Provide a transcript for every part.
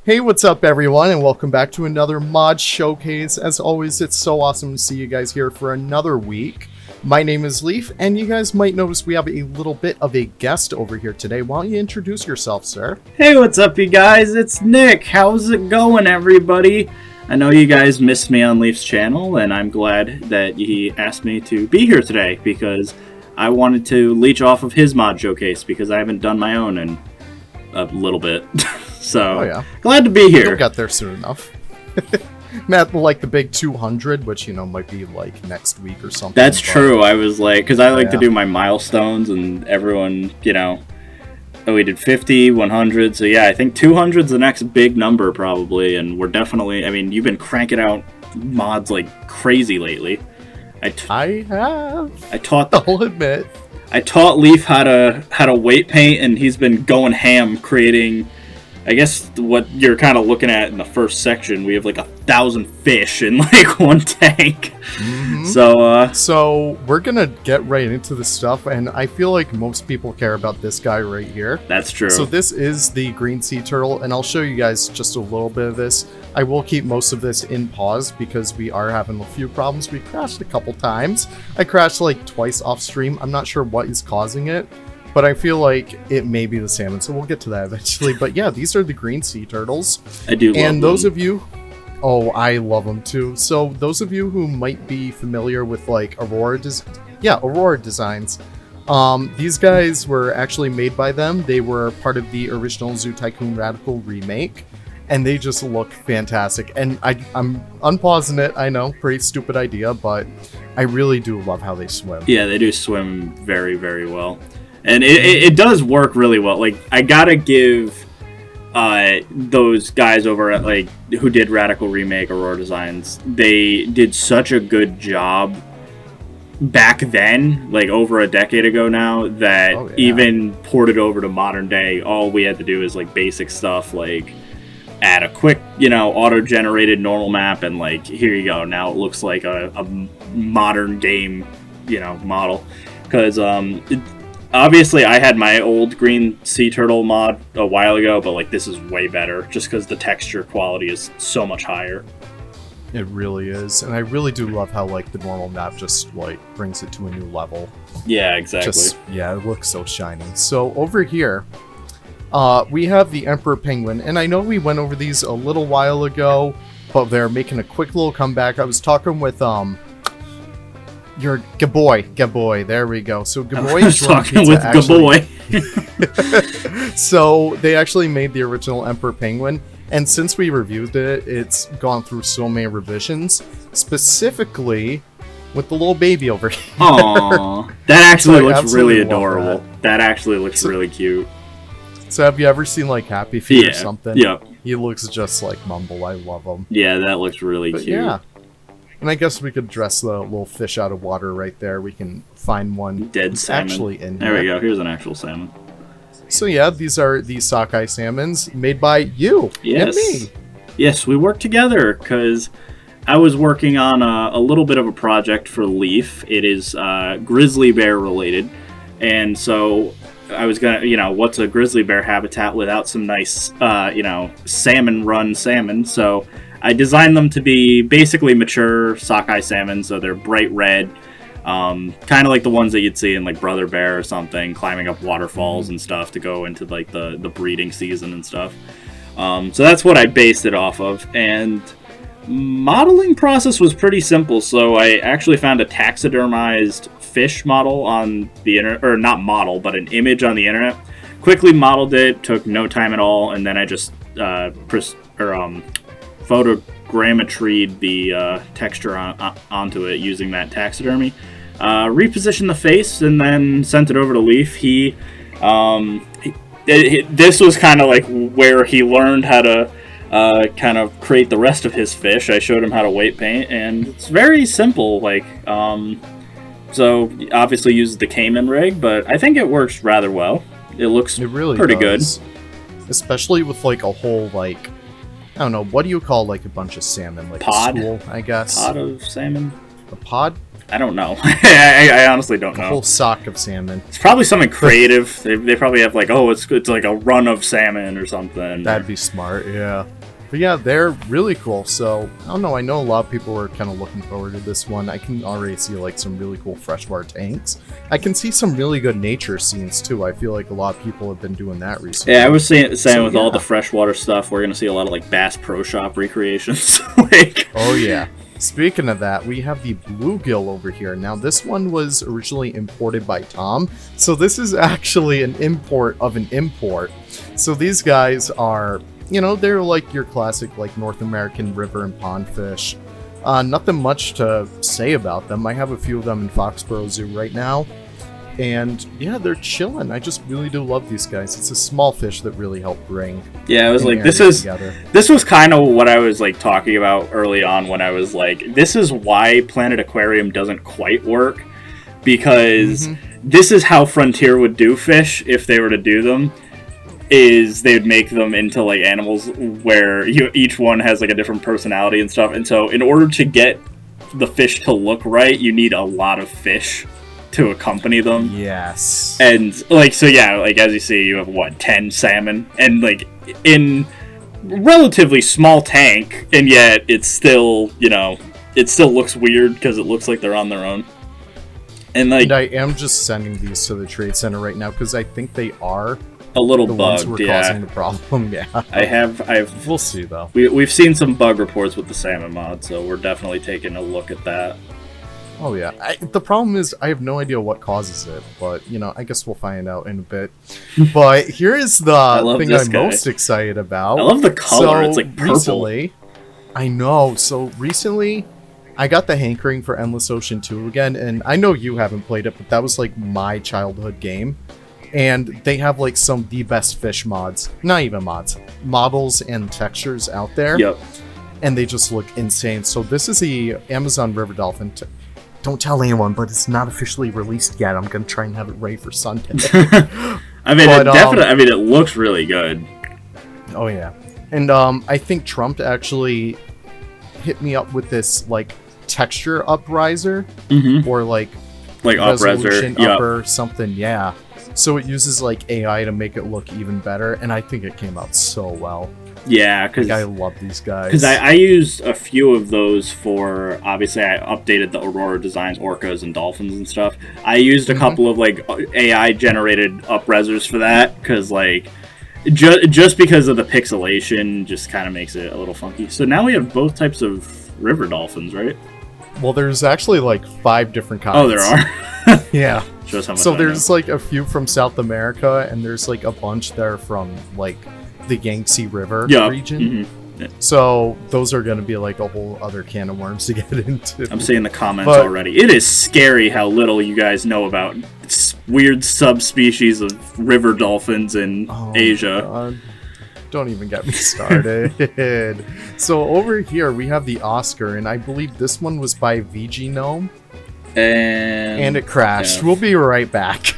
Hey, what's up everyone, and welcome back to another mod showcase. As always, it's so awesome to see you guys here for another week. My name is Leaf, and you guys might notice we have a little bit of a guest over here today. Why don't you introduce yourself, sir? Hey, what's up you guys? It's Nick. How's it going, everybody? I know you guys missed me on Leaf's channel, and I'm glad that he asked me to be here today, because I wanted to leech off of his mod showcase, because I haven't done my own in a little bit. So, glad to be here. You'll get there soon enough. Not like the big 200, which, you know, might be like next week or something. That's true. I was like, because I like to do my milestones, and everyone, you know, we did 50, 100, so yeah, I think 200's the next big number probably, and we're definitely, I mean, you've been cranking out mods like crazy lately. I have. I'll admit. I taught Leaf how to weight paint, and he's been going ham creating, I guess, what you're kind of looking at in the first section. We have like 1,000 fish in like one tank. Mm-hmm. So we're gonna get right into the stuff, and I feel like most people care about this guy right here. That's true. So this is the green sea turtle, and I'll show you guys just a little bit of this. I will keep most of this in pause because we are having a few problems. We crashed a couple times. I crashed like twice off stream. I'm not sure what is causing it, but I feel like it may be the salmon, so we'll get to that eventually. But yeah, these are the green sea turtles. I do love them. And those of you... Oh, I love them too. So those of you who might be familiar with like Aurora designs, these guys were actually made by them. They were part of the original Zoo Tycoon Radical remake, and they just look fantastic. And I'm unpausing it. I know, pretty stupid idea, but I really do love how they swim. Yeah, they do swim very, very well. And it does work really well. Like, I gotta give those guys over at, like, who did Radical Remake Aurora Designs, they did such a good job back then, like over a decade ago now, that even ported over to modern day, all we had to do is like basic stuff, like add a quick, you know, auto-generated normal map, and like, here you go, now it looks like a modern game, you know, model. Because obviously I had my old green sea turtle mod a while ago, but like this is way better just because the texture quality is so much higher. It really is, and I really do love how like the normal map just like brings it to a new level. Yeah, exactly. Yeah, it looks so shiny. So over here, we have the Emperor Penguin, and I know we went over these a little while ago, but they're making a quick little comeback. I was talking with your Gabboi, there we go. So Gabboi is talking with Gabboi. So they actually made the original Emperor Penguin, and since we reviewed it, it's gone through so many revisions, specifically with the little baby over here. Aww, that actually looks really adorable. That actually looks really cute. So have you ever seen like Happy Feet or something? Yeah. He looks just like Mumble. I love him. Yeah, that looks really cute. Yeah. And I guess we could dress the little fish out of water right there. We can find one dead salmon. Actually in there here. We go. Here's an actual salmon. So yeah, these are the Sockeye Salmons made by you and me. Yes, we worked together because I was working on a little bit of a project for Leaf. It is grizzly bear related, and so I was gonna, you know, what's a grizzly bear habitat without some nice, you know, salmon salmon? So I designed them to be basically mature sockeye salmon, so they're bright red, kind of like the ones that you'd see in like Brother Bear or something, climbing up waterfalls and stuff to go into like the breeding season and stuff. So that's what I based it off of, and modeling process was pretty simple. So I actually found a taxidermized fish model on the internet, or not model, but an image on the internet. Quickly modeled it, took no time at all, and then I just photogrammetry'd the texture onto it using that taxidermy. Repositioned the face and then sent it over to Leaf. This was kind of like where he learned how to kind of create the rest of his fish. I showed him how to weight paint, and it's very simple. Like, so obviously uses the Cayman rig, but I think it works rather well. It looks pretty good. Especially with like a whole, like, I don't know, what do you call like a bunch of salmon? Like pod? A school, I guess. Pod of salmon? A pod? I don't know. I honestly don't know. A whole sock of salmon. It's probably something creative. They probably have like, oh, it's like a run of salmon or something. That'd be smart, yeah. But yeah, they're really cool. So I don't know. I know a lot of people are kind of looking forward to this one. I can already see like some really cool freshwater tanks. I can see some really good nature scenes too. I feel like a lot of people have been doing that recently. Yeah, I was saying with all the freshwater stuff, we're gonna see a lot of like Bass Pro Shop recreations. Like, oh yeah. Speaking of that, we have the Bluegill over here. Now, this one was originally imported by Thom, so this is actually an import of an import. So these guys are, you know, they're like your classic like North American river and pond fish. Nothing much to say about them. I have a few of them in Foxborough Zoo right now. And yeah, they're chilling. I just really do love these guys. It's a small fish that really help bring. Yeah, I was like, this was kind of what I was like talking about early on when I was like, this is why Planet Aquarium doesn't quite work, because this is how Frontier would do fish if they were to do them. Is they would make them into like animals where each one has like a different personality and stuff. And so in order to get the fish to look right, you need a lot of fish to accompany them. Yes. And like, so yeah, like as you see, you have what, 10 salmon, and like in relatively small tank, and yet it's still, you know, it still looks weird because it looks like they're on their own. And like, and I am just sending these to the trade center right now because I think they are a little the bugged. Ones who are causing the problem. Yeah. I've. We'll see though. We've seen some bug reports with the salmon mod, so we're definitely taking a look at that. Oh yeah, the problem is I have no idea what causes it, but you know, I guess we'll find out in a bit. But here is the thing I'm most excited about. I love the color. So it's like purple. Recently, I know. So recently, I got the hankering for Endless Ocean 2 again, and I know you haven't played it, but that was like my childhood game. And they have like some of the best fish mods, not even mods, models and textures out there. Yep. And they just look insane. So this is the Amazon River Dolphin. Don't tell anyone, but it's not officially released yet. I'm gonna try and have it ready for Sunday. I mean, but, definitely. I mean, it looks really good. Oh yeah, and I think Trump actually hit me up with this like texture upriser or like resolution up or something. Yeah, so it uses like AI to make it look even better, and I think it came out so well. Yeah, because I love these guys. Because I used a few of those for, obviously I updated the Aurora designs, orcas and dolphins and stuff. I used a couple of like AI generated upresers for that, because like just because of the pixelation just kind of makes it a little funky. So now we have both types of river dolphins, right? Well, there's actually like 5 different kinds. Oh, there are? Yeah. Shows how much so there's like a few from South America, and there's like a bunch that are from like the Yangtze River region. So those are going to be like a whole other can of worms to get into. I'm seeing the comments already. It is scary how little you guys know about weird subspecies of river dolphins in Asia. God. Don't even get me started. So over here we have the Oscar, and I believe this one was by VGnome. And it crashed. Yeah. We'll be right back.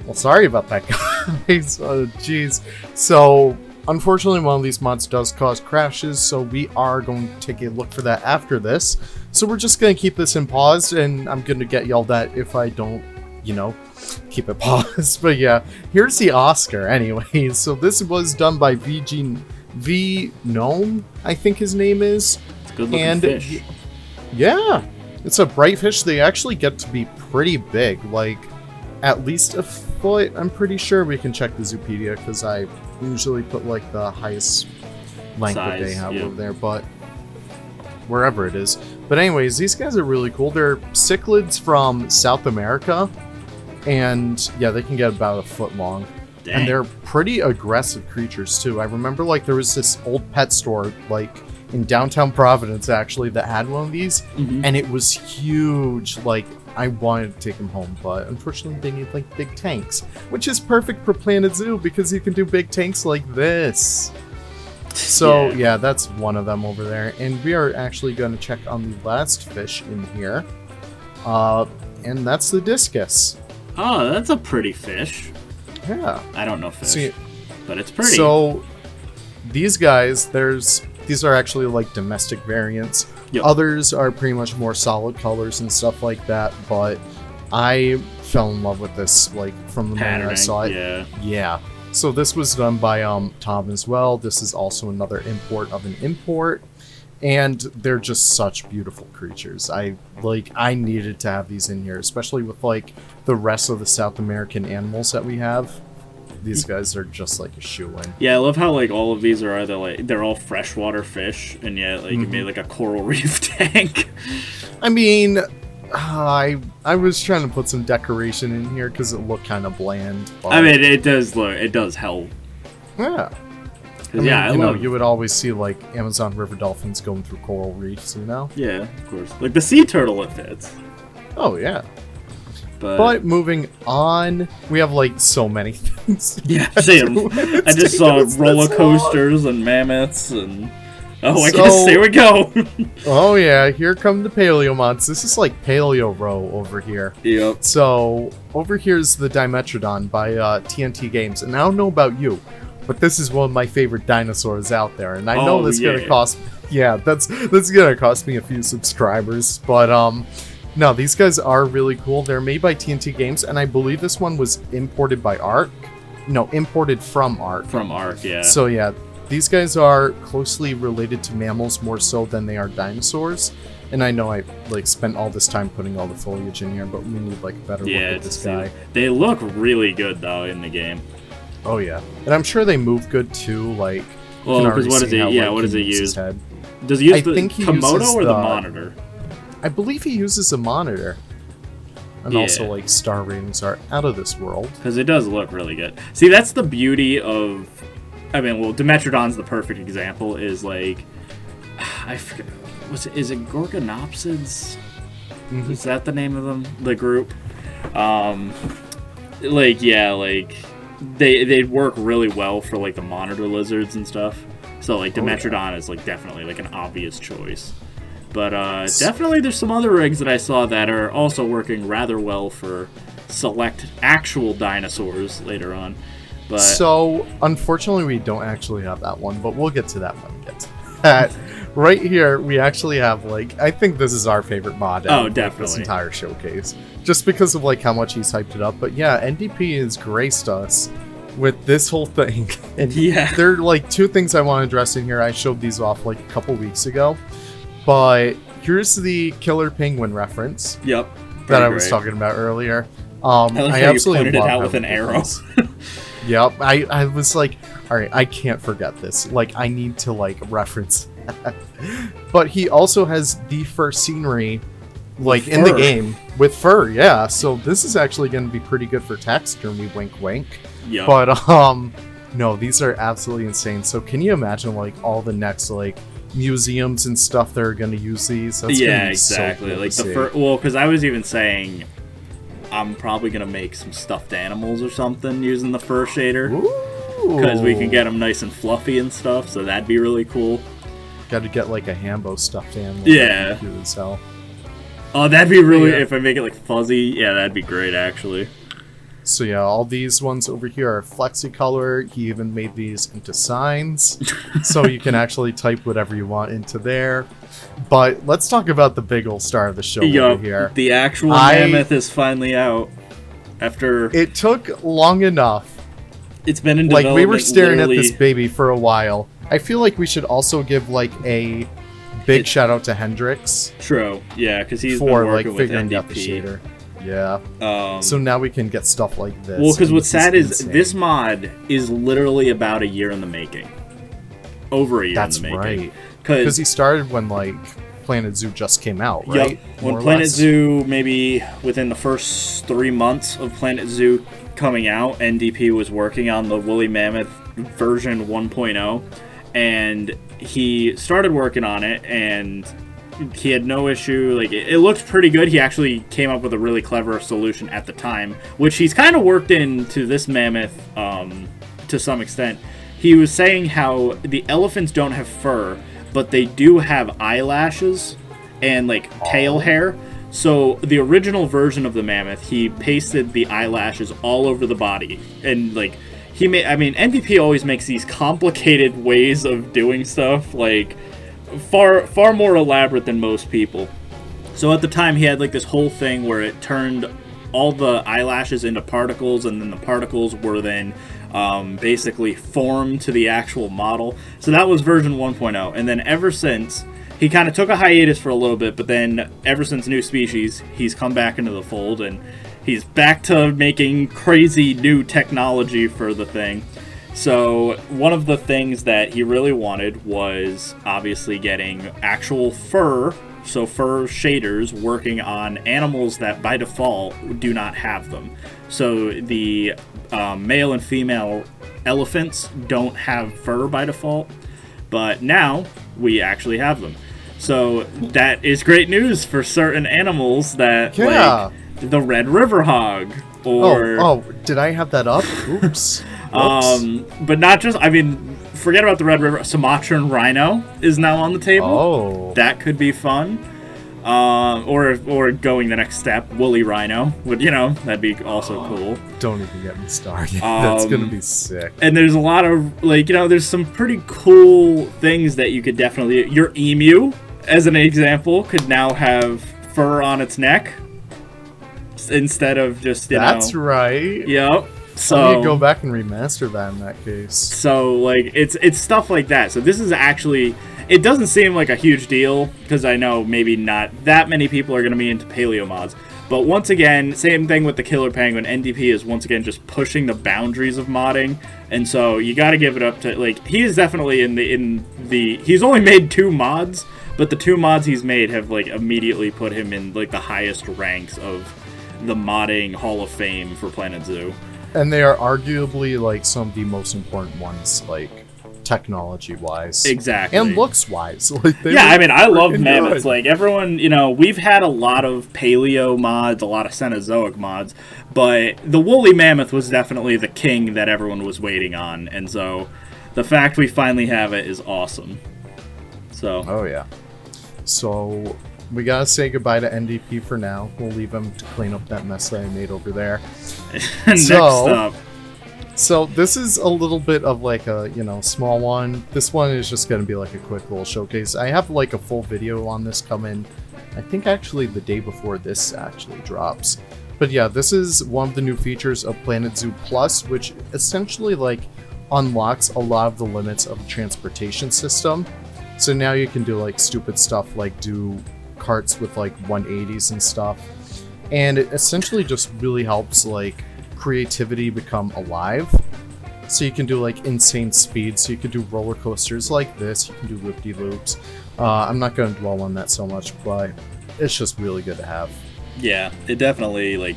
Well, sorry about that, guys. Oh, jeez. So, unfortunately, one of these mods does cause crashes, so we are going to take a look for that after this. So we're just going to keep this in pause, and I'm going to get yelled at if I don't, you know, keep it paused. But yeah, here's the Oscar anyway. So this was done by VGnome, I think his name is. It's a good-looking fish. Yeah, it's a bright fish. They actually get to be pretty big, like at least a foot. I'm pretty sure. We can check the Zoopedia because I usually put like the highest length that they have over there, but wherever it is. But anyways, these guys are really cool. They're cichlids from South America, and yeah, they can get about a foot long. Dang. And they're pretty aggressive creatures too. I remember like there was this old pet store like in downtown Providence actually that had one of these, and it was huge. Like I wanted to take them home, but unfortunately they need like big tanks, which is perfect for Planet Zoo because you can do big tanks like this. So yeah, that's one of them over there, and we are actually going to check on the last fish in here, and that's the Discus. Oh, that's a pretty fish. Yeah, I don't know fish, but it's pretty. So these guys, these are actually like domestic variants. Yep. Others are pretty much more solid colors and stuff like that, but I fell in love with this, like, from the moment I saw it. Yeah. So this was done by Thom as well. This is also another import of an import. And they're just such beautiful creatures. I needed to have these in here, especially with, like, the rest of the South American animals that we have. These guys are just like a shoe-in. Yeah, I love how, like, all of these are either, like, they're all freshwater fish, and yet, like, you made, like, a coral reef tank. I mean, I was trying to put some decoration in here because it looked kind of bland. But... I mean, it does help. Yeah. I mean, you know, you would always see, like, Amazon river dolphins going through coral reefs, you know? Yeah, of course. Like, the sea turtle, it fits. Oh, yeah. But moving on, we have, like, so many things. Yeah, same. I just saw roller coasters and mammoths and... Oh, I guess there we go. Oh, yeah, here come the Paleomons. This is like Paleo Row over here. Yep. So, over here's the Dimetrodon by TNTGames. And I don't know about you, but this is one of my favorite dinosaurs out there. And I know that's going to cost... Yeah, that's going to cost me a few subscribers. But, no, these guys are really cool. They're made by TNTGames, and I believe this one was imported by Ark. No, imported from Ark. From Ark, yeah. So, yeah. These guys are closely related to mammals more so than they are dinosaurs. And I know I spent all this time putting all the foliage in here, but we need a better look at this guy. They look really good though in the game. Oh yeah. And I'm sure they move good too, like well, because what does it use? Does he use the Komodo or the monitor? I believe he uses a monitor. And also star ratings are out of this world. Because it does look really good. See, that's the beauty of Dimetrodon's the perfect example. Is like, I forget, is it Gorgonopsids? Mm-hmm. Is that the name of them? The group? They work really well for like the monitor lizards and stuff. So like Dimetrodon is like definitely like an obvious choice. But definitely there's some other rigs that I saw that are also working rather well for select actual dinosaurs later on. But so, unfortunately, we don't actually have that one, but we'll get to that when we get to that. Right here, we actually have, I think this is our favorite mod out of this entire showcase. Just because of, how much he's hyped it up. But yeah, NDP has graced us with this whole thing. And there are, two things I want to address in here. I showed these off, a couple weeks ago. But here's the Killer Penguin reference. Yep. That I was talking about earlier. I absolutely pointed it out with an arrow. Yep, I was like, alright, I can't forget this. I need to, reference that. But he also has the fur scenery, in the game, with fur, yeah. So this is actually going to be pretty good for taxidermy, wink wink. Yep. But, no, these are absolutely insane. So can you imagine, all the next, museums and stuff that are going to use these? That's exactly. So cool the fur, well, because I was even saying... I'm probably going to make some stuffed animals or something using the fur shader. Because we can get them nice and fluffy and stuff, so that'd be really cool. Got to get a Hambo stuffed animal. Yeah. So. Oh, that'd be really... If I make it fuzzy, that'd be great actually. So yeah, all these ones over here are Flexicolor. He even made these into signs. So you can actually type whatever you want into there. But let's talk about the big old star of the show over here. The actual mammoth is finally out. After... It took long enough. It's been in development. We were staring at this baby for a while. I feel like we should also give, a big shout out to Hendrix. True, yeah, because he's been working with NDP. Out the shader. Yeah. So now we can get stuff like this. Well, because what's sad is this mod is literally about a year in the making. Over a year in the making. That's right. Because he started when, Planet Zoo just came out, right? Yep. When Planet Zoo, maybe within the first 3 months of Planet Zoo coming out, NDP was working on the Woolly Mammoth version 1.0. And he started working on it, and... he had no issue, it looked pretty good. He actually came up with a really clever solution at the time, which he's kind of worked into this mammoth to some extent. He was saying how the elephants don't have fur, but they do have eyelashes and tail hair. So the original version of the mammoth, he pasted the eyelashes all over the body, and NDP always makes these complicated ways of doing stuff, far more elaborate than most people. So at the time, he had like this whole thing where it turned all the eyelashes into particles, and then the particles were then basically formed to the actual model. So that was version 1.0. And then ever since, he kind of took a hiatus for a little bit, but then ever since New Species, he's come back into the fold, and he's back to making crazy new technology for the thing. So one of the things that he really wanted was obviously getting actual fur, so fur shaders working on animals that by default do not have them. So the male and female elephants don't have fur by default, but now we actually have them. So that is great news for certain animals that, like the red river hog, or... Oh, did I have that up? Oops. But not just, I mean, forget about the red river. Sumatran rhino is now on the table. Oh. That could be fun. Or going the next step, woolly rhino would, that'd be also cool. Don't even get me started. That's gonna be sick. And there's a lot of, like, there's some pretty cool things that you could definitely... Your emu, as an example, could now have fur on its neck instead of just, That's right. Yep. So I need to go back and remaster that in that case. So, like, it's stuff like that. So this is actually... It doesn't seem like a huge deal, because I know maybe not that many people are going to be into paleo mods. But once again, same thing with the Killer Penguin. NDP is once again just pushing the boundaries of modding, and so you got to give it up to, like, he is definitely in the he's only made 2 mods, but the 2 mods he's made have, like, immediately put him in, like, the highest ranks of the modding Hall of Fame for Planet Zoo. And they are arguably, like, some of the most important ones, like, technology-wise. Exactly. And looks-wise. Like, yeah, I mean, I love mammoths. Good. Like, everyone, we've had a lot of paleo mods, a lot of Cenozoic mods, but the woolly mammoth was definitely the king that everyone was waiting on, and so the fact we finally have it is awesome. So. Oh, yeah. So, we gotta say goodbye to NDP for now. We'll leave him to clean up that mess that I made over there. Next up. So this is a little bit of like a, small one. This one is just going to be like a quick little showcase. I have like a full video on this coming, I think actually the day before this actually drops. But yeah, this is one of the new features of Planet Zoo Plus, which essentially like unlocks a lot of the limits of the transportation system. So now you can do like stupid stuff like do carts with like 180s and stuff. And it essentially just really helps like creativity become alive. So you can do like insane speeds, so you can do roller coasters like this, you can do loop-de-loops. I'm not going to dwell on that so much, but it's just really good to have. Yeah, it definitely, like,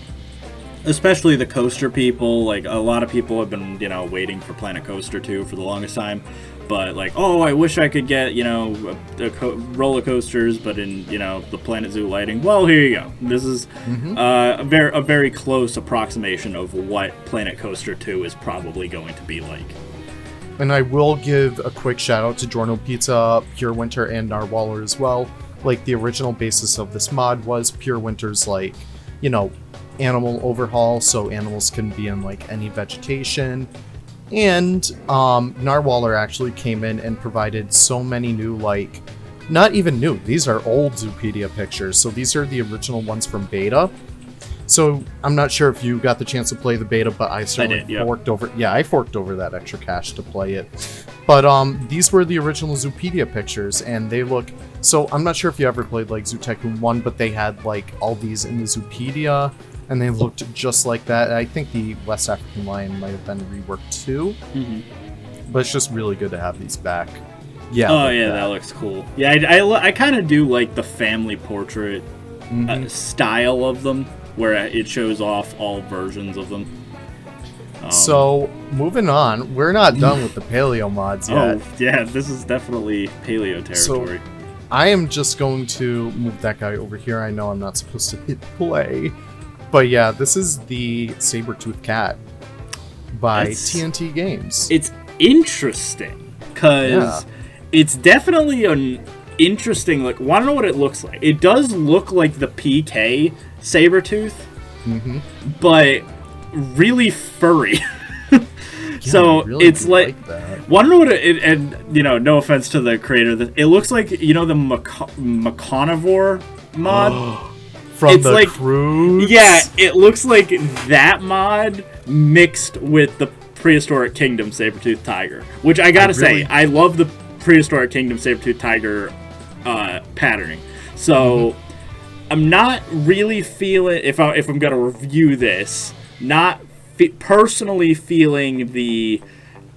especially the coaster people, like, a lot of people have been, waiting for Planet Coaster 2 for the longest time. But, like, oh, I wish I could get, roller coasters, but in, the Planet Zoo lighting. Well, here you go. This is a very close approximation of what Planet Coaster 2 is probably going to be like. And I will give a quick shout out to GiornoPizza, Purewinter, and Narwhaler as well. Like, the original basis of this mod was Purewinter's, like, animal overhaul, so animals can be in, like, any vegetation. And Narwhaler actually came in and provided so many new, like, not even new, these are old Zoopedia pictures, so these are the original ones from beta. So I'm not sure if you got the chance to play the beta, but I certainly forked over that extra cash to play it. But these were the original Zoopedia pictures, and they look, so I'm not sure if you ever played like Zoo Tycoon 1, but they had like all these in the Zoopedia, and they looked just like that. I think the West African lion might have been reworked too. But it's just really good to have these back. Yeah. Oh yeah, that looks cool. Yeah, I kind of do like the family portrait style of them, where it shows off all versions of them. So, moving on, we're not done with the paleo mods yet. Oh, yeah, this is definitely paleo territory. So, I am just going to move that guy over here. I know I'm not supposed to hit play. But yeah, this is the Saber-Toothed Cat by TNTGames. It's interesting, because it's definitely an interesting, like, want to know what it looks like. It does look like the PK Sabertooth, but really furry. So really it's like that. wonder what and no offense to the creator, it looks like the Meconivore mod from it's the like, Cruise. Yeah, it looks like that mod mixed with the Prehistoric Kingdom Saber-Toothed Tiger, which I gotta say, I love the Prehistoric Kingdom Saber-Toothed Tiger patterning. So I'm not really feeling, if I'm gonna review this, not personally feeling the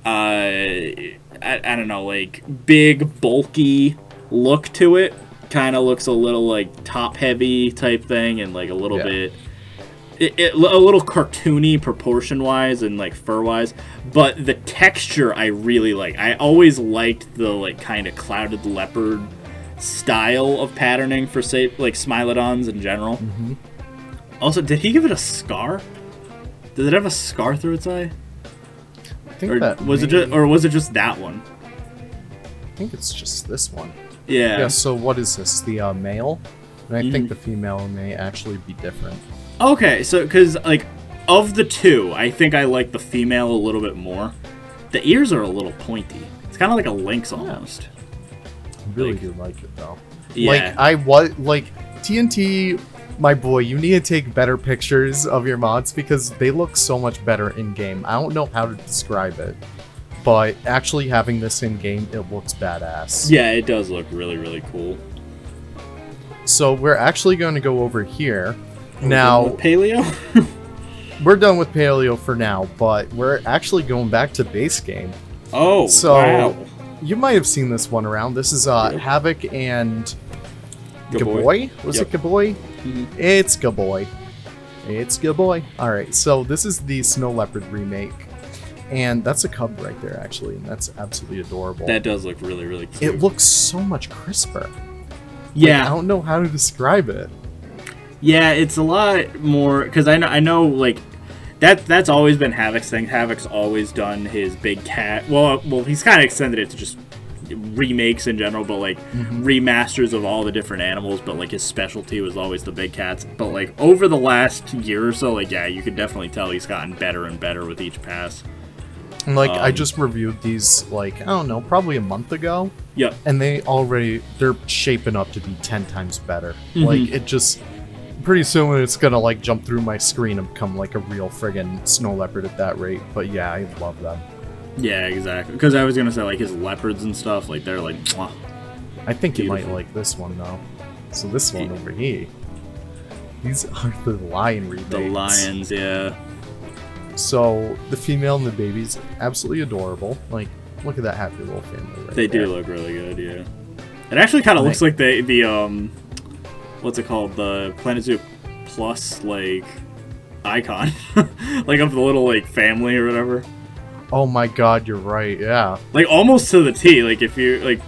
I don't know, like big bulky look to it. Kind of looks a little like top heavy type thing, and like a little bit a little cartoony proportion wise and like fur wise, but the texture I really like. I always liked the like kind of clouded leopard style of patterning for say like Smilodons in general. Also, did he give it a scar? Does it have a scar through its eye? I think was it just that one? I think it's just this one. Yeah. Yeah, so what is this? The male? And I think the female may actually be different. Okay, so, because, like, of the two, I think I like the female a little bit more. The ears are a little pointy. It's kind of like a lynx almost. I really do like it, though. Yeah. TNT, my boy, you need to take better pictures of your mods because they look so much better in-game. I don't know how to describe it, but actually having this in-game, it looks badass. Yeah, it does look really, really cool. So we're actually going to go over here. Now, Paleo? We're done with Paleo for now, but we're actually going back to base game. Oh, so wow. You might have seen this one around. This is Havok and Gabboi. Was it Gabboi? It's Gabboi. It's Gabboi. Alright, so this is the Snow Leopard remake. And that's a cub right there, actually. And that's absolutely adorable. That does look really, really cute. It looks so much crisper. Yeah. I don't know how to describe it. Yeah, it's a lot more... Because I know, like... That's always been Havok's thing. Havok's always done his big cat. Well, he's kind of extended it to just remakes in general, but like remasters of all the different animals. But like his specialty was always the big cats. But like over the last year or so, like you could definitely tell he's gotten better and better with each pass. And like I just reviewed these like I don't know, probably a month ago. Yep. And they're shaping up to be 10 times better. Like it just. Pretty soon it's gonna like jump through my screen and become like a real friggin' snow leopard at that rate. But yeah, I love them. Yeah, exactly. Because I was gonna say like his leopards and stuff, like they're like. Mwah, I think you might like this one though. So this one over here. These are the lion remakes. The lions, yeah. So the female and the baby's absolutely adorable. Like, look at that happy little family right They there. do look really good, yeah. It actually kind of looks like the what's it called? The Planet Zoo Plus, like, icon. Like, of the little, like, family or whatever. Oh my god, you're right, yeah. Like, almost to the T. Like, if you, like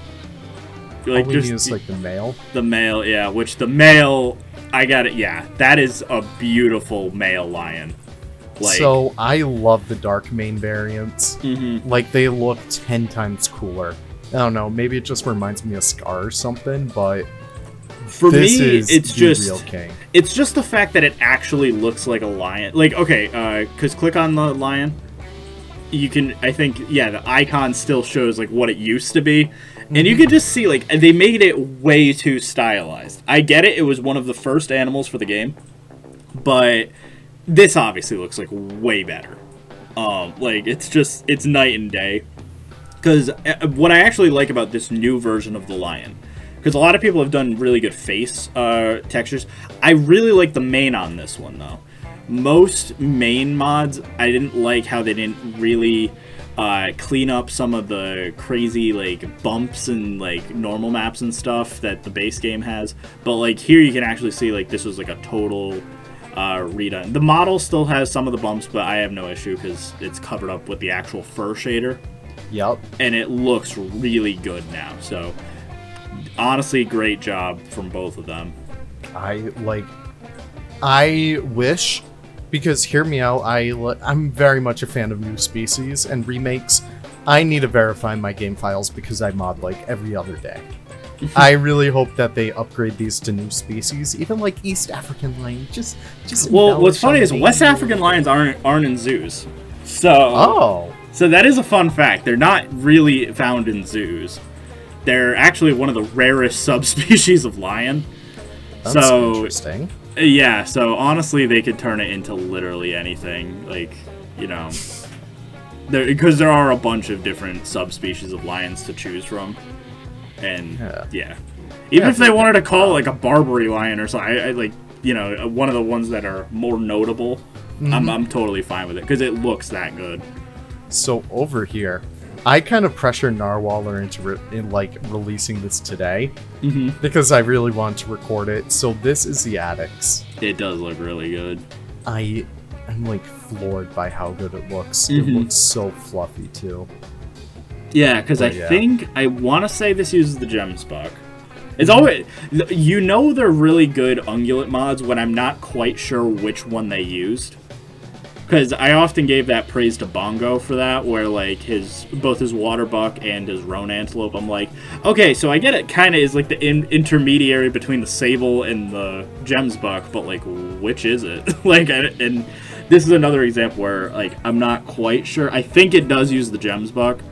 all we need is, like, the male? The male, yeah. Which, the male, I got it, yeah. That is a beautiful male lion. Like, so, I love the dark mane variants. Like, they look 10 times cooler. I don't know, maybe it just reminds me of Scar or something, but... For me, it's just real king. It's just the fact that it actually looks like a lion. Like, okay, because click on the lion, you can. I think, yeah, the icon still shows like what it used to be, and you can just see like they made it way too stylized. I get it; it was one of the first animals for the game, but this obviously looks like way better. Like it's night and day. Because what I actually like about this new version of the lion. Because a lot of people have done really good face textures. I really like the mane on this one, though. Most mane mods, I didn't like how they didn't really clean up some of the crazy like bumps and like normal maps and stuff that the base game has. But like here you can actually see like this was like a total redone. The model still has some of the bumps, but I have no issue because it's covered up with the actual fur shader. Yep. And it looks really good now, so... Honestly, great job from both of them. I wish, because hear me out, I'm very much a fan of new species and remakes. I need to verify my game files because I mod like every other day. I really hope that they upgrade these to new species, even like East African lion. Just well, what's funny is West African lions aren't in zoos. So So that is a fun fact. They're not really found in zoos. They're actually one of the rarest subspecies of lion. That's so interesting. Yeah, so honestly, they could turn it into literally anything. Like, you know, because there are a bunch of different subspecies of lions to choose from. And yeah. Even if they wanted to call it like a Barbary lion or something, I like, you know, one of the ones that are more notable, I'm totally fine with it because it looks that good. So over here, I kind of pressured Narwhaler into releasing this today because I really want to record it. So this is the Addix. It does look really good. I'm like floored by how good it looks. It looks so fluffy too. Yeah, because I think I want to say this uses the Gemsbuck. It's always, you know, they're really good ungulate mods when I'm not quite sure which one they used. Because I often gave that praise to Bongo for that, where like both his water buck and his roan antelope, I'm like, okay, so I get it kind of is like the intermediary between the sable and the Gemsbuck, but like, which is it? Like, and this is another example where like I'm not quite sure. I think it does use the Gemsbuck.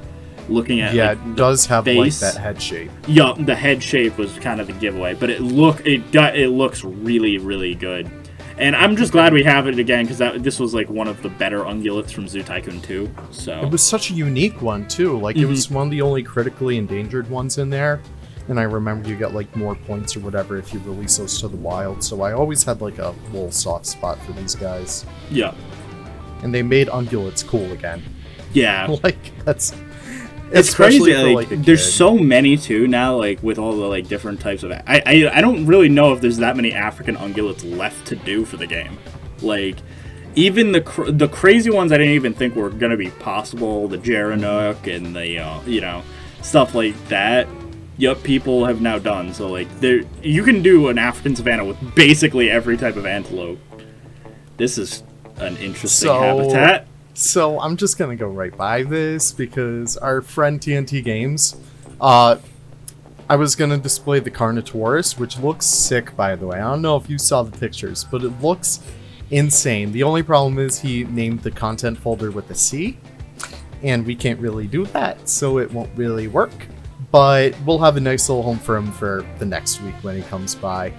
Looking at it does have face. like that head shape. Yeah, the head shape was kind of the giveaway, but it looks really, really good. And I'm just glad we have it again, because this was like one of the better ungulates from Zoo Tycoon 2. So it was such a unique one too. Like it was one of the only critically endangered ones in there. And I remember you get like more points or whatever if you release those to the wild. So I always had like a little soft spot for these guys. Yeah. And they made ungulates cool again. Yeah. Like that's it's crazy. Like there's kid. so many too now. Like with all the like different types of, I don't really know if there's that many African ungulates left to do for the game. Like even the crazy ones I didn't even think were gonna be possible. The Geronook and the you know, stuff like that. Yep, people have now done. So like you can do an African savanna with basically every type of antelope. This is an interesting habitat. So I'm just gonna go right by this because our friend TNTGames, I was gonna display the Carnotaurus, which looks sick, by the way. I don't know if you saw the pictures, but it looks insane. The only problem is he named the content folder with a C, and we can't really do that, so it won't really work. But we'll have a nice little home for him for the next week when he comes by.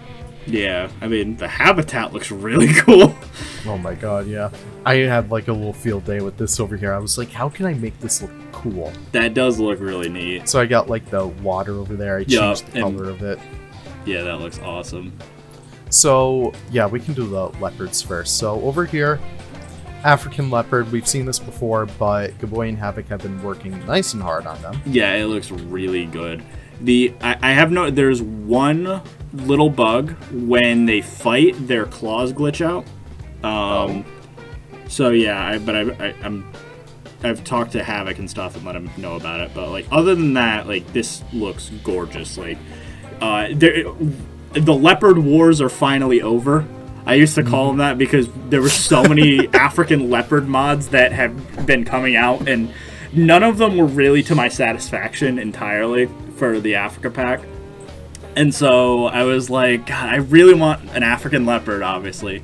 Yeah, I mean, the habitat looks really cool. Oh my god, yeah. I had like a little field day with this over here. I was like, how can I make this look cool? That does look really neat. So I got like the water over there. I changed the color of it. Yeah, that looks awesome. So, yeah, we can do the leopards first. So over here, African leopard. We've seen this before, but Gabboi and Havok have been working nice and hard on them. Yeah, it looks really good. There's one little bug when they fight, their claws glitch out. So yeah, I've talked to Havok and stuff and let him know about it. But like other than that, like this looks gorgeous. Like the leopard wars are finally over. I used to call them that because there were so many African leopard mods that have been coming out, and none of them were really to my satisfaction entirely for the Africa pack. And so I was like, God, I really want an African leopard, obviously.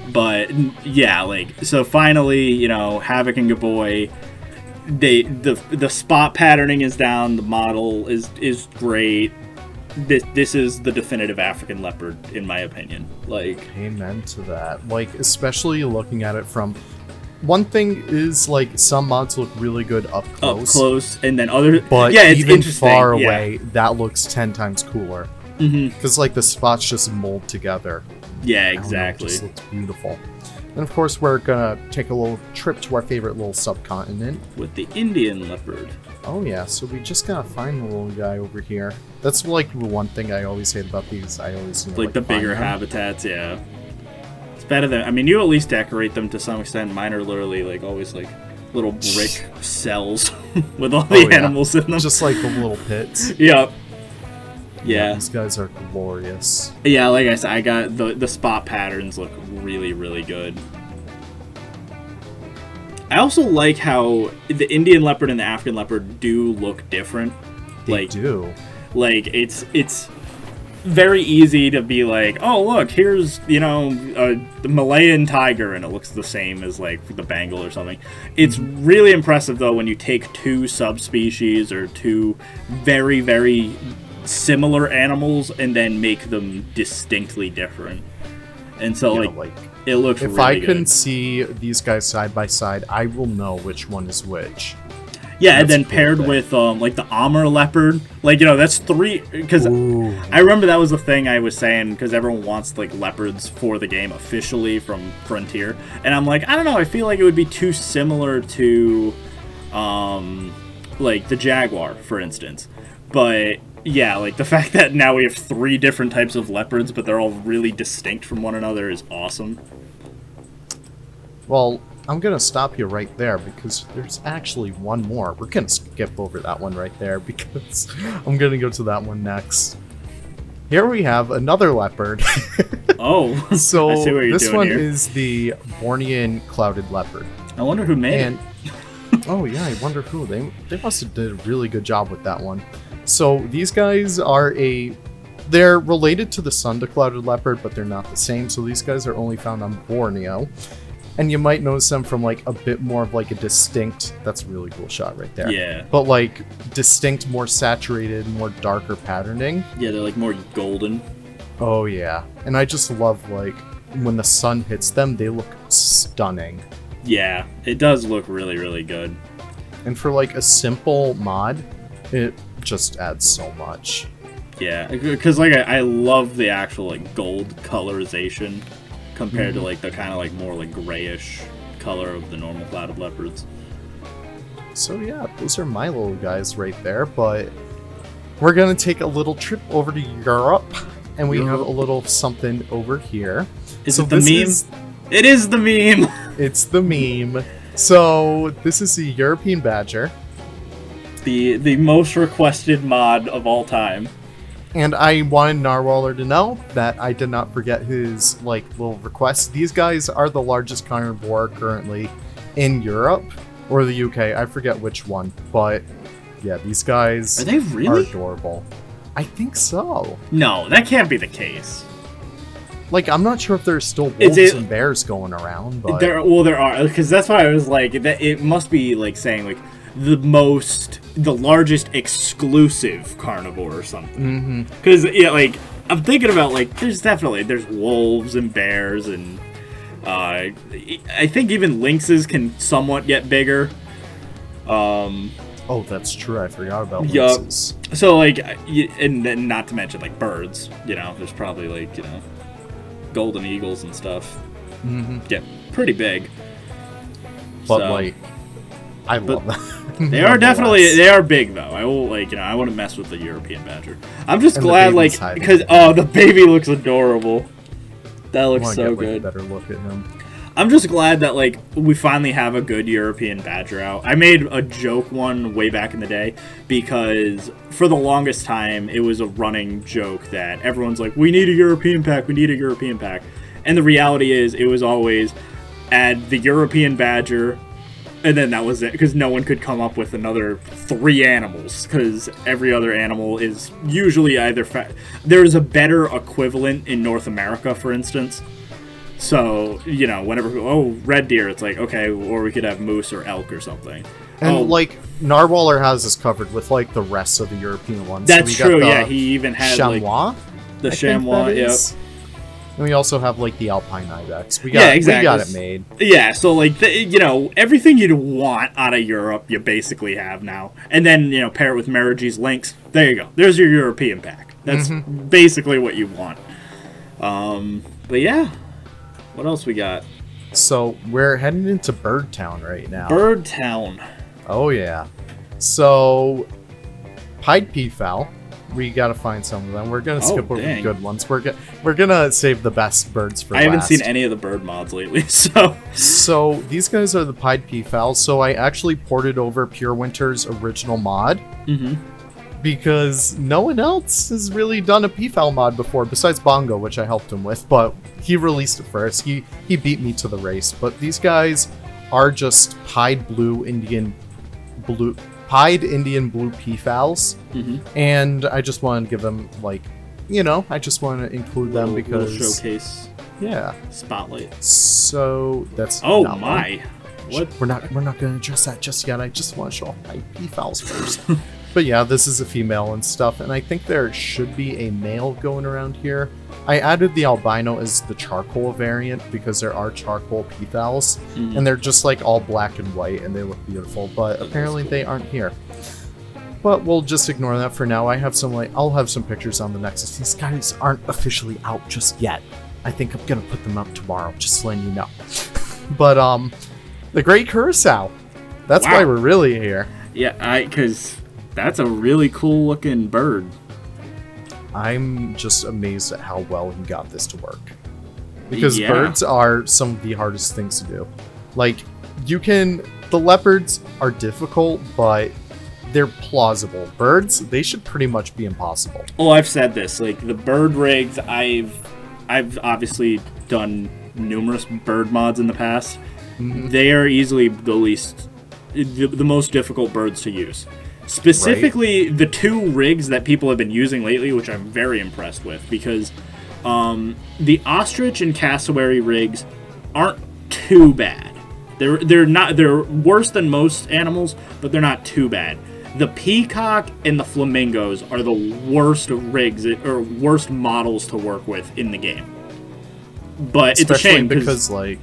But yeah, like, so finally, you know, Havok and Gabboi, the spot patterning is down, the model is great. This is the definitive African leopard, in my opinion. Like, amen to that. Like, especially looking at it from, one thing is like some mods look really good up close, and then other, but yeah, it's even interesting. far away, that looks 10 times cooler. Because like the spots just mold together. Yeah, exactly. It just looks beautiful. And of course, we're gonna take a little trip to our favorite little subcontinent with the Indian leopard. Oh yeah, so we just gotta find the little guy over here. That's like the one thing I always hate about these. I always like the bigger habitats. Yeah, it's better than. I mean, you at least decorate them to some extent. Mine are literally like always like little brick cells with all the animals in them, just like the little pits. Yep. Yeah, these guys are glorious. Yeah, like I said, I got the spot patterns look really, really good. I also like how the Indian leopard and the African leopard do look different. They do. Like it's very easy to be like, oh look, here's the Malayan tiger, and it looks the same as like the Bengal or something. It's really impressive though when you take two subspecies or two very, very similar animals and then make them distinctly different. And so it looks if really I good. can see these guys side by side, I will know which one is which. Yeah, and then paired with like the Amur leopard, that's three. Because I remember that was the thing I was saying, because everyone wants like leopards for the game officially from Frontier, and I'm like, I don't know, I feel like it would be too similar to like the jaguar, for instance. But yeah, like the fact that now we have three different types of leopards, but they're all really distinct from one another is awesome. Well, I'm going to stop you right there because there's actually one more. We're going to skip over that one right there because I'm going to go to that one next. Here we have another leopard. Oh, so I see what you're this doing one here. is the Bornean clouded leopard. I wonder who made it. Oh yeah, I wonder who. They must have did a really good job with that one. So these guys they're related to the sun-clouded leopard, but they're not the same. So these guys are only found on Borneo. And you might notice them from like a bit more of like a distinct, that's a really cool shot right there. Yeah. But like distinct, more saturated, more darker patterning. Yeah, they're like more golden. Oh yeah. And I just love like when the sun hits them, they look stunning. Yeah, it does look really, really good. And for like a simple mod, it just adds so much. Yeah, because like I love the actual like gold colorization compared to like the kind of like more like grayish color of the normal clouded leopards. So yeah, those are my little guys right there, but we're gonna take a little trip over to Europe, and we have a little something over here. Is it the meme? It is the meme! It's the meme. So this is the European badger. The most requested mod of all time. And I wanted Narwhaler to know that I did not forget his like little request. These guys are the largest carnivore currently in Europe or the UK. I forget which one, but yeah, these guys are they really adorable. I think so. No, that can't be the case. Like, I'm not sure if there's still wolves and bears going around, but there are, because that's why I was like, that it must be like saying like the largest exclusive carnivore or something. Because yeah, like I'm thinking about like there's wolves and bears and I think even lynxes can somewhat get bigger. Oh, that's true. I forgot about lynxes. So like, and then not to mention like birds. There's probably like golden eagles and stuff. Get pretty big. But like, I love them. They are big though. I will I wouldn't mess with the European badger. I'm just glad because the baby looks adorable. That looks so good. Better look at him. I'm just glad that like we finally have a good European badger out. I made a joke one way back in the day because for the longest time it was a running joke that everyone's like, we need a European pack, we need a European pack. And the reality is it was always add the European badger and then that was it, because no one could come up with another 3 animals, because every other animal is usually either there's a better equivalent in North America, for instance. So, whenever, red deer, it's like, okay, or we could have moose or elk or something. And, Narwhaler has us covered with, the rest of the European ones. That's true, yeah, he even had, chamois, the chamois, yeah. And we also have, the Alpine Ibex. We got it made. Yeah, so, everything you'd want out of Europe, you basically have now. And then, pair it with Merige's Lynx. There you go. There's your European pack. That's basically what you want. But, yeah. What else we got? So, we're heading into Bird Town right now. Bird Town. Oh, yeah. So, pied peafowl. We gotta find some of them. We're gonna skip over the good ones. We're gonna save the best birds for last. I haven't seen any of the bird mods lately, so... So, these guys are the pied peafowl. So, I actually ported over Purewinter's original mod. Because no one else has really done a peafowl mod before, besides Bongo, which I helped him with, but he released it first. He beat me to the race. But these guys are just pied Indian blue peafowls, and I just wanted to give them you know, I just want to include them because little showcase. Yeah. Spotlight. So that's my. What? We're not going to address that just yet. I just want to show off my peafowls first. But yeah, this is a female and stuff, and I think there should be a male going around here. I added the albino as the charcoal variant because there are charcoal peafowls, and they're just like all black and white, and they look beautiful. But apparently they aren't here. But we'll just ignore that for now. I have some I'll have some pictures on the Nexus. These guys aren't officially out just yet. I think I'm gonna put them up tomorrow, just letting you know. But the Great Curassow. That's why we're really here. Yeah, because that's a really cool looking bird. I'm just amazed at how well he got this to work. Because birds are some of the hardest things to do. Like, the leopards are difficult, but they're plausible. Birds, they should pretty much be impossible. Oh, I've said this. Like, the bird rigs, I've obviously done numerous bird mods in the past. They are easily the most difficult birds to use. Specifically, the two rigs that people have been using lately, which I'm very impressed with, because the ostrich and cassowary rigs aren't too bad. They're worse than most animals, but they're not too bad. The peacock and the flamingos are the worst rigs or worst models to work with in the game. But it's a shame because like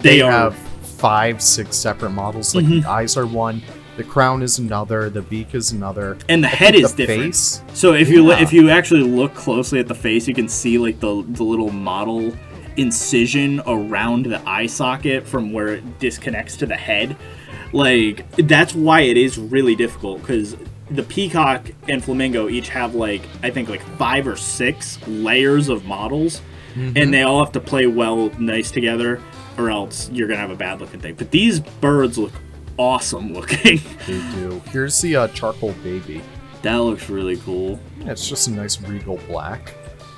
they have 5-6 separate models. Like the eyes are one, the crown is another, the beak is another, and the head is different. Face, so if you actually look closely at the face, you can see like the little model incision around the eye socket from where it disconnects to the head. Like, that's why it is really difficult, because the peacock and flamingo each have like, I think like 5 or 6 layers of models, and they all have to play nice together, or else you're gonna have a bad looking thing. But these birds look awesome looking. They do. Here's the charcoal baby. That looks really cool. Yeah, it's just a nice regal black.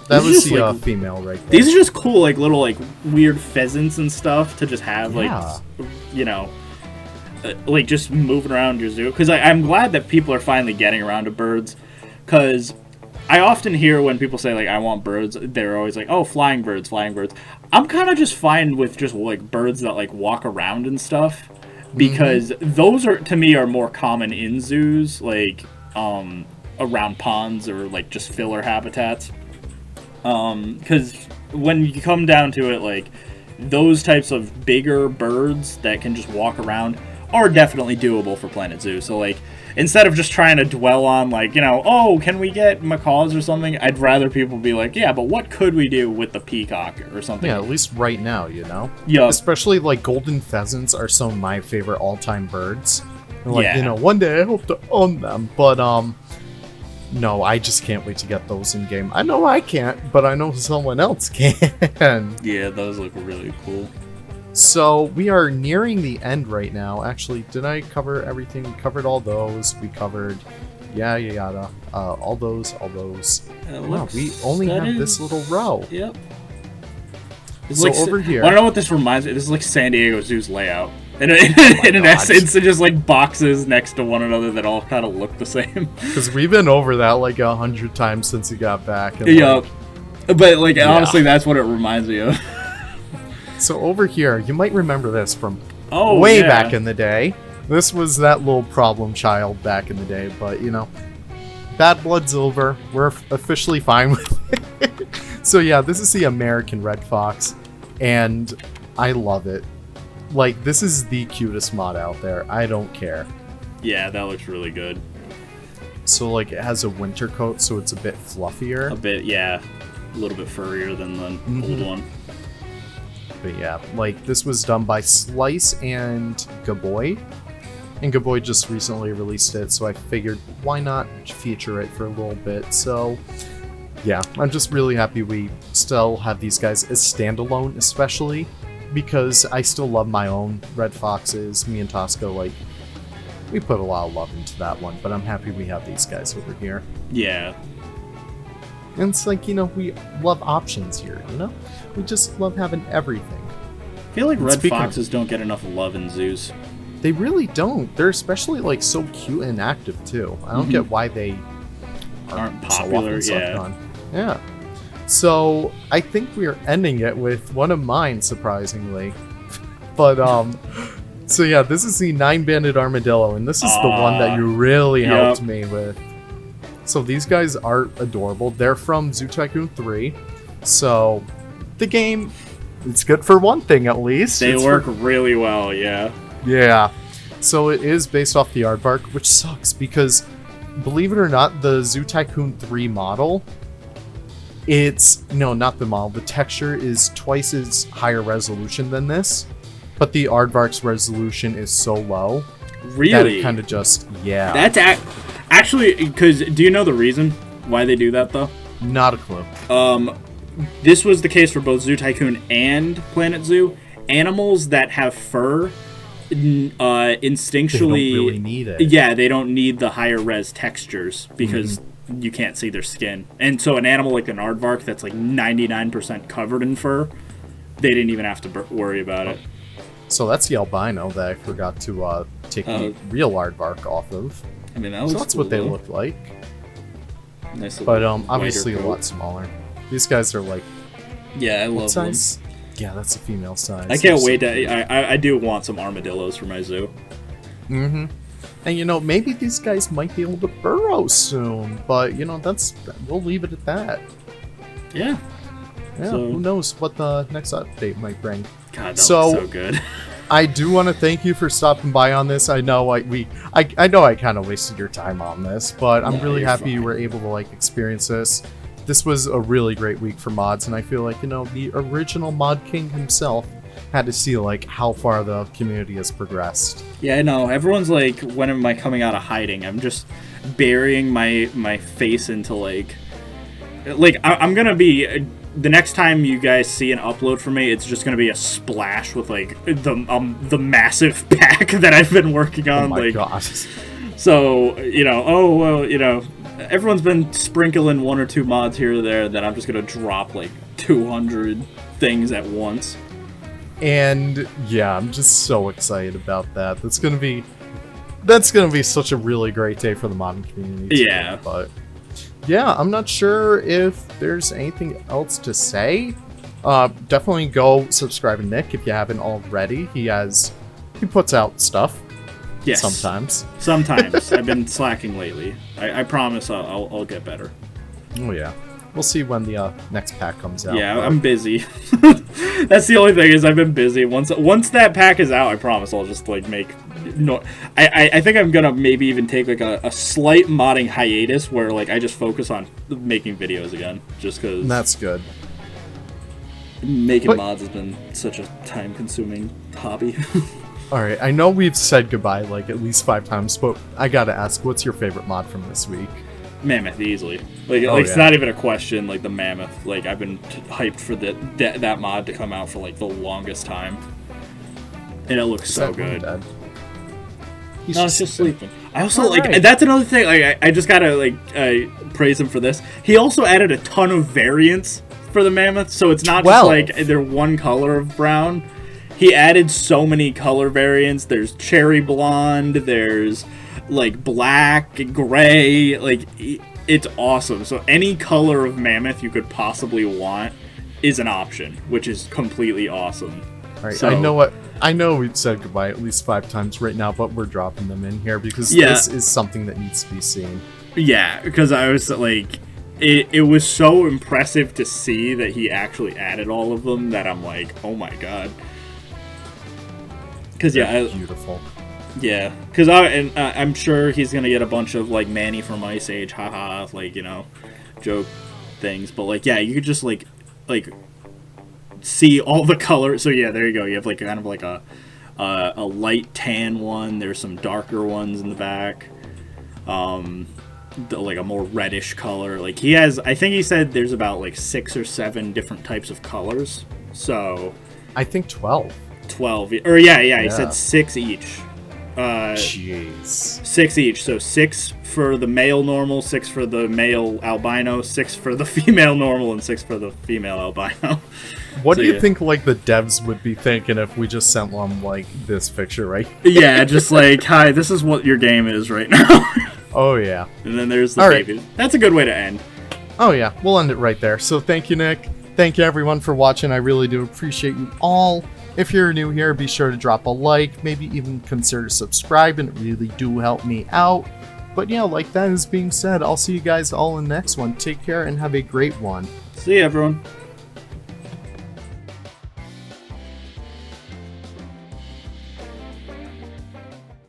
That was the female right there. These are just cool, like little like weird pheasants and stuff to just have, like, you know, like just moving around your zoo. Because I'm glad that people are finally getting around to birds. Because I often hear when people say like I want birds, they're always like, oh, flying birds, flying birds. I'm kind of just fine with just like birds that like walk around and stuff. Because those are, to me, are more common in zoos, like around ponds or like just filler habitats. Because when you come down to it, like those types of bigger birds that can just walk around are definitely doable for Planet Zoo. So like, instead of just trying to dwell on like, you know, oh, can we get macaws or something? I'd rather people be like, yeah, but what could we do with the peacock or something? Yeah, at least right now, you know? Yeah. Especially like golden pheasants are some of my favorite all-time birds. And, like, you know, one day I hope to own them, but no, I just can't wait to get those in game. I know I can't, but I know someone else can. Yeah, those look really cool. So we are nearing the end right now. Actually, did I cover everything? We covered all those. We covered yada. All those. Wow, we only have this little row. Yep. It's so like, over here. I don't know what this reminds me. This is like San Diego Zoo's layout. In an essence, it's just like boxes next to one another that all kind of look the same. Because we've been over that like 100 times since you got back. And, yeah. But like honestly, that's what it reminds me of. So over here, you might remember this from way back in the day. This was that little problem child back in the day, but you know, bad blood's over. We're officially fine with it. So yeah, this is the American red fox, and I love it. Like, this is the cutest mod out there. I don't care. Yeah, that looks really good. So like, it has a winter coat, so it's a bit fluffier. A bit, yeah. A little bit furrier than the old one. But yeah, like, this was done by Slice and Gabboi. And Gabboi just recently released it, so I figured, why not feature it for a little bit? So, yeah, I'm just really happy we still have these guys as standalone, especially because I still love my own red foxes. Me and Tosca, like, we put a lot of love into that one, but I'm happy we have these guys over here. Yeah. And it's like, you know, we love options here, you know? We just love having everything. I feel like red foxes don't get enough love in zoos. They really don't. They're especially, like, so cute and active, too. I don't get why they aren't popular, so often sucked on. Yeah. So I think we are ending it with one of mine, surprisingly. But so yeah, this is the 9-banded armadillo, and this is the one that you really helped me with. So these guys are adorable. They're from Zoo Tycoon 3. So the game, it's good for one thing at least. They work really well, yeah. Yeah. So it is based off the aardvark, which sucks because, believe it or not, the Zoo Tycoon 3 model, not the model, the texture is twice as higher resolution than this, but the aardvark's resolution is so low. Really? That it kind of just, yeah. That's actually, because, do you know the reason why they do that, though? Not a clue. This was the case for both Zoo Tycoon and Planet Zoo. Animals that have fur instinctually, they don't really need it. Yeah, they don't need the higher res textures because you can't see their skin. And so an animal like an aardvark that's like 99% covered in fur, they didn't even have to worry about it. So that's the albino that I forgot to take the real aardvark off of. I mean, so that's cool, what they though. look like. Nice, but obviously a lot smaller. These guys are like, yeah, I love them. Yeah, that's a female size. I can't wait to. I do want some armadillos for my zoo. Mm-hmm. And maybe these guys might be able to burrow soon, but we'll leave it at that. Yeah. Yeah. So, who knows what the next update might bring? God, that looks so good. I do want to thank you for stopping by on this. I know I know I kind of wasted your time on this, but I'm really happy you were able to experience this. This was a really great week for mods, and I feel like, the original Mod King himself had to see, how far the community has progressed. Yeah, I know. Everyone's like, when am I coming out of hiding? I'm just burying my face into, I'm going to be... The next time you guys see an upload from me, it's just going to be a splash with, the massive pack that I've been working on. Oh my God. So, everyone's been sprinkling 1 or 2 mods here or there that I'm just going to drop 200 things at once. And yeah, I'm just so excited about that. That's gonna be such a really great day for the modding community. Yeah. But yeah, I'm not sure if there's anything else to say. Definitely go subscribe to Nick if you haven't already. He puts out stuff. Yes. Sometimes. I've been slacking lately. I promise I'll get better. Oh yeah. We'll see when the next pack comes out. Yeah, I'm busy. That's the only thing, is I've been busy. Once that pack is out, I promise I'll just make. No, I think I'm gonna maybe even take a slight modding hiatus where I just focus on making videos again, just because. That's good. Making mods has been such a time-consuming hobby. All right, I know we've said goodbye at least 5 times, but I gotta ask, what's your favorite mod from this week? Mammoth, easily. It's not even a question. The Mammoth. I've been hyped for that mod to come out for the longest time, and it looks so good. No, it's just sleeping. I also that's another thing. I just gotta praise him for this. He also added a ton of variants for the Mammoth, so it's not just they're one color of brown. He added so many color variants. There's cherry blonde. There's black, gray, it's awesome. So any color of mammoth you could possibly want is an option, which is completely awesome. All right, so, I know we've said goodbye at least 5 times right now, but we're dropping them in here because this is something that needs to be seen. Yeah, because I was it was so impressive to see that he actually added all of them that I'm oh my God. Because beautiful. Yeah, because I'm sure he's gonna get a bunch of Manny from Ice Age, haha, joke things. But you could just see all the colors. So yeah, there you go. You have kind of a light tan one. There's some darker ones in the back. A more reddish color. He has. I think he said there's about 6 or 7 different types of colors. So I think 12. 12. Or yeah. He said 6 each. Jeez. 6 each, so 6 for the male normal, 6 for the male albino, 6 for the female normal, and 6 for the female albino. What do you think the devs would be thinking if we just sent them this picture, right? Yeah, just hi, this is what your game is right now. Oh yeah. And then there's the baby. Right. That's a good way to end. Oh yeah, we'll end it right there. So thank you, Nick. Thank you everyone for watching. I really do appreciate you all. If you're new here, be sure to drop a like, maybe even consider subscribing. It really do help me out. But yeah, like that is being said, I'll see you guys all in the next one. Take care and have a great one. See you, everyone.